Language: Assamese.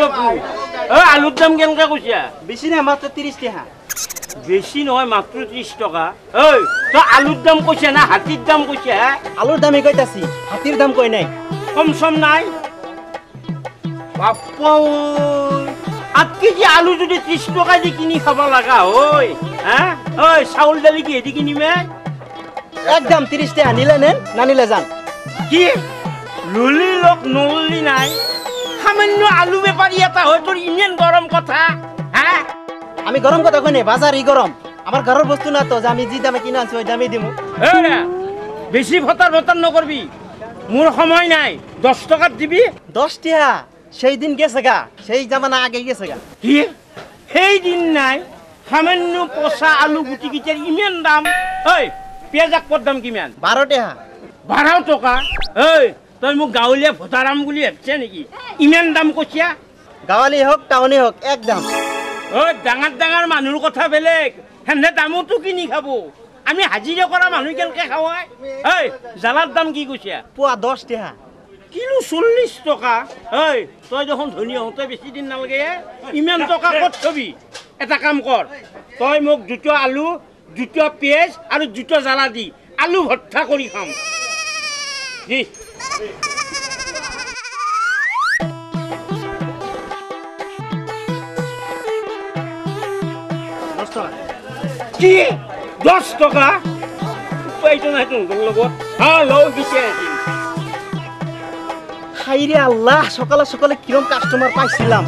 বাপু আলুৰ দাম কেনকা কৈছা বেছি নাই মাত্ৰ 30 টাকা বেছি নহয় মাত্ৰ 30 টকা ঐ তই আলুৰ দাম কৈছা না হাতীৰ দাম কৈছা আলুৰ দামে কইতাছি হাতীৰ দাম কই নাই কম সম নাই বাপু 8 কেজি আলু যদি 30 টকা দি কিনি খাব লাগা হয় হ্যাঁ ওই চাউল ডালি কি এদি কিনিমে একদম 30 টাকা নিলে নেন না নিলে যান কি লুলি লোক নললি নাই সামান্য আলু বেপাৰী এটা হয় তোৰ ইমান গৰম কথা হ্যাঁ আমি গৰম কথা কই নাই বাজাৰ ই গৰম আমাৰ ঘৰৰ বস্তু না তো যে আমি যি দামে কিনা আছো ওই দামে দিমু বেছি ভটার নকরবি মোর সময় নাই 10 টাকা দিবি 10 টাকা সেই দিন গেছে গা সেই জামানা আগে গেছে গা কি সেই দিন নাই সামান্য পচা আলু গুটি গিটার ইমান দাম ওই পেঁয়াজ কত দাম কিমান 12 টাকা 12 টাকা ওই তই মোক গাঁৱলীয়া ভটাৰাম বুলি ভাবছে নেকি ইমান দাম কইছা গাঁৱলী হোক টাউনে হোক একদম ওই ডাঙৰ ডাঙৰ মানুহৰ কথা বেলেগ হেনে দামতো কিনি খাব আমি হাজিৰা কৰা মানুহ কেনকে খাওয়াই এই জালাৰ দাম কি কইছা পোৱা 10 টাকা কিলো 40 টাকা এই তই যখন ধনী হতে বেছি দিন নালাগে ইমান টাকা কত থবি এটা কাম কৰ তই মোক দুটো আলু দুটো পেঁয়াজ আৰু দুটো জ্বালা দি আলু ভৰ্তা কৰি খাম দি কি 10 টাকা পাইতো না তুমি লগত হ্যাঁ লও দিছে হাইরে আল্লাহ সকালে সকালে কিরম কাস্টমার পাইছিলাম